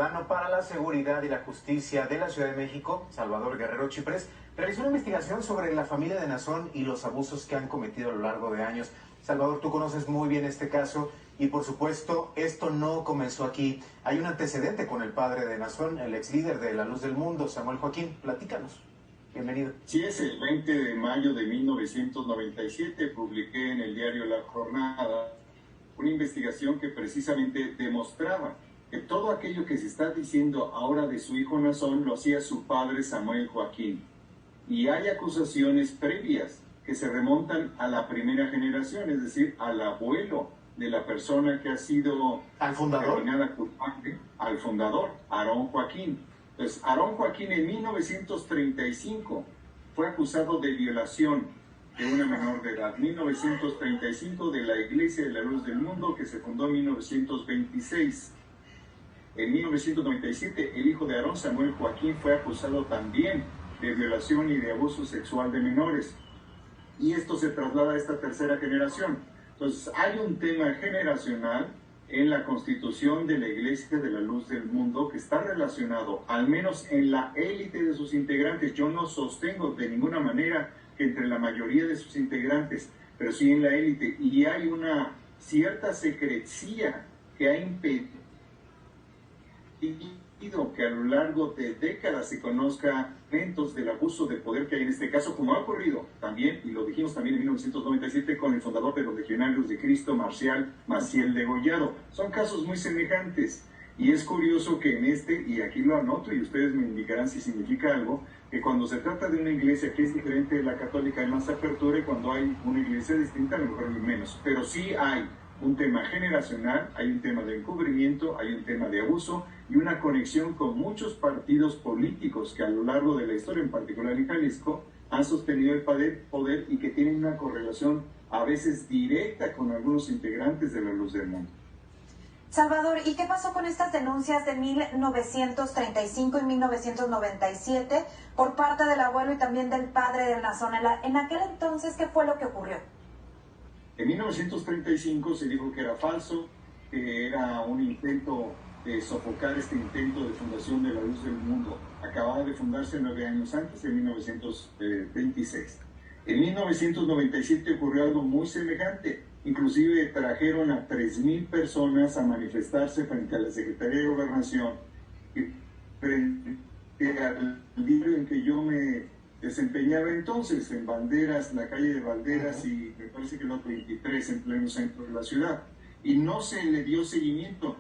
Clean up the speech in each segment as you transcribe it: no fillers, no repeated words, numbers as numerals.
Ciudadano para la Seguridad y la Justicia de la Ciudad de México, Salvador Guerrero Chiprés, realizó una investigación sobre la familia de Nazón y los abusos que han cometido a lo largo de años. Salvador, tú conoces muy bien este caso y por supuesto esto no comenzó aquí. Hay un antecedente con el padre de Nazón, el ex líder de La Luz del Mundo, Samuel Joaquín. Platícanos. Bienvenido. Sí, es el 20 de mayo de 1997, publiqué en el diario La Jornada una investigación que precisamente demostraba que todo aquello que se está diciendo ahora de su hijo Nazón lo hacía su padre Samuel Joaquín. Y hay acusaciones previas que se remontan a la primera generación, es decir, al abuelo de la persona que ha sido determinada culpable, al fundador, Aarón Joaquín. Entonces, Aarón Joaquín en 1935 fue acusado de violación de una menor de edad. 1935 de la Iglesia de la Luz del Mundo, que se fundó en 1926. En 1997, el hijo de Aarón, Samuel Joaquín, fue acusado también de violación y de abuso sexual de menores. Y esto se traslada a esta tercera generación. Entonces, hay un tema generacional en la constitución de la Iglesia de la Luz del Mundo que está relacionado, al menos en la élite de sus integrantes. Yo no sostengo de ninguna manera que entre la mayoría de sus integrantes, pero sí en la élite. Y hay una cierta secrecía que ha impedido que a lo largo de décadas se conozca eventos del abuso de poder que hay en este caso, como ha ocurrido también, y lo dijimos también en 1997 con el fundador de los Legionarios de Cristo, Marcial Maciel Degollado. Son casos muy semejantes, y es curioso que en este, y aquí lo anoto y ustedes me indicarán si significa algo, que cuando se trata de una iglesia que es diferente de la católica hay más apertura, y cuando hay una iglesia distinta a lo mejor hay menos, pero sí hay un tema generacional, hay un tema de encubrimiento, hay un tema de abuso y una conexión con muchos partidos políticos que a lo largo de la historia, en particular en Jalisco, han sostenido el poder y que tienen una correlación a veces directa con algunos integrantes de la Luz del Mundo. Salvador, ¿y qué pasó con estas denuncias de 1935 y 1997 por parte del abuelo y también del padre de Nazón? En aquel entonces, ¿qué fue lo que ocurrió? En 1935 se dijo que era falso, que era un intento de sofocar este intento de fundación de la Luz del Mundo. Acababa de fundarse 9 años antes, en 1926. En 1997 ocurrió algo muy semejante. Inclusive trajeron a 3,000 personas a manifestarse frente a la Secretaría de Gobernación y frente al diario en que yo me desempeñaba entonces, en Banderas, la calle de Banderas y me parece que el otro 23 en pleno centro de la ciudad. Y no se le dio seguimiento.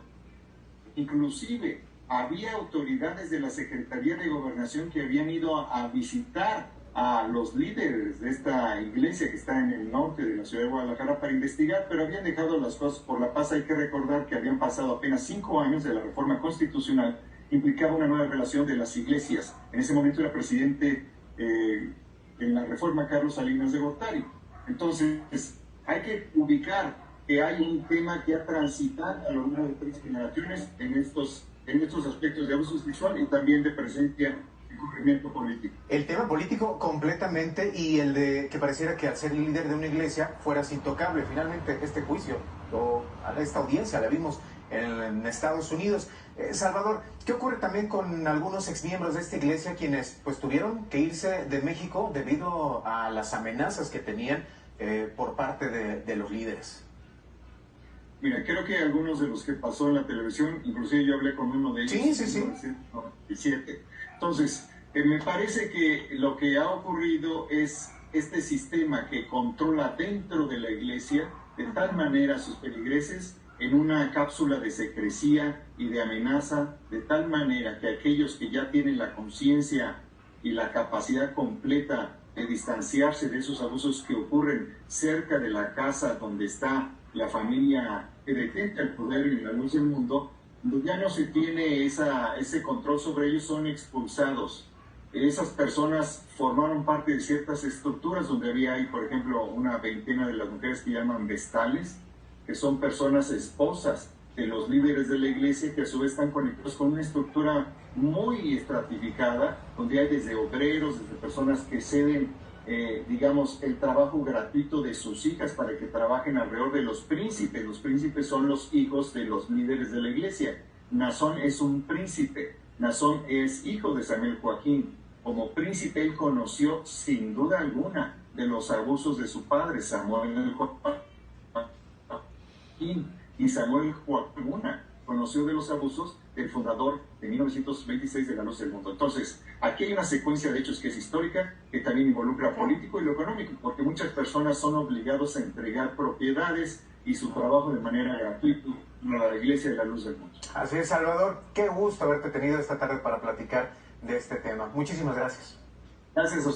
Inclusive había autoridades de la Secretaría de Gobernación que habían ido a visitar a los líderes de esta iglesia que está en el norte de la ciudad de Guadalajara para investigar, pero habían dejado las cosas por la paz. Hay que recordar que habían pasado apenas 5 años de la reforma constitucional, implicaba una nueva relación de las iglesias. En ese momento era presidente en la reforma Carlos Salinas de Gortari. Entonces, hay que ubicar que hay un tema que ha transitado a lo largo de 3 generaciones en estos aspectos de abuso sexual y también de presencia y cubrimiento político. El tema político completamente, y el de que pareciera que al ser el líder de una iglesia fueras intocable. Finalmente este juicio, o a esta audiencia la vimos en Estados Unidos. Salvador, ¿qué ocurre también con algunos exmiembros de esta iglesia quienes pues tuvieron que irse de México debido a las amenazas que tenían por parte de los líderes? Mira, creo que algunos de los que pasó en la televisión, inclusive yo hablé con uno de ellos sí. en 1997. Entonces, me parece que lo que ha ocurrido es este sistema que controla dentro de la iglesia de tal manera a sus feligreses en una cápsula de secrecía y de amenaza, de tal manera que aquellos que ya tienen la conciencia y la capacidad completa de distanciarse de esos abusos que ocurren cerca de la casa donde está la familia que detenta el poder en la Luz del Mundo, ya no se tiene ese control sobre ellos, son expulsados. Esas personas formaron parte de ciertas estructuras donde hay, por ejemplo, una veintena de las mujeres que llaman vestales, que son personas esposas de los líderes de la iglesia, que a su vez están conectados con una estructura muy estratificada, donde hay desde obreros, desde personas que ceden, digamos, el trabajo gratuito de sus hijas para que trabajen alrededor de los príncipes. Los príncipes son los hijos de los líderes de la iglesia. Nazón es un príncipe. Nazón es hijo de Samuel Joaquín. Como príncipe él conoció sin duda alguna de los abusos de su padre Samuel Joaquín, y Samuel Joaquín conoció de los abusos del fundador de 1926 de La Luz del Mundo. Entonces, aquí hay una secuencia de hechos que es histórica, que también involucra político y lo económico, porque muchas personas son obligados a entregar propiedades y su trabajo de manera gratuita a la Iglesia de La Luz del Mundo. Así es, Salvador. Qué gusto haberte tenido esta tarde para platicar de este tema. Muchísimas gracias. Gracias a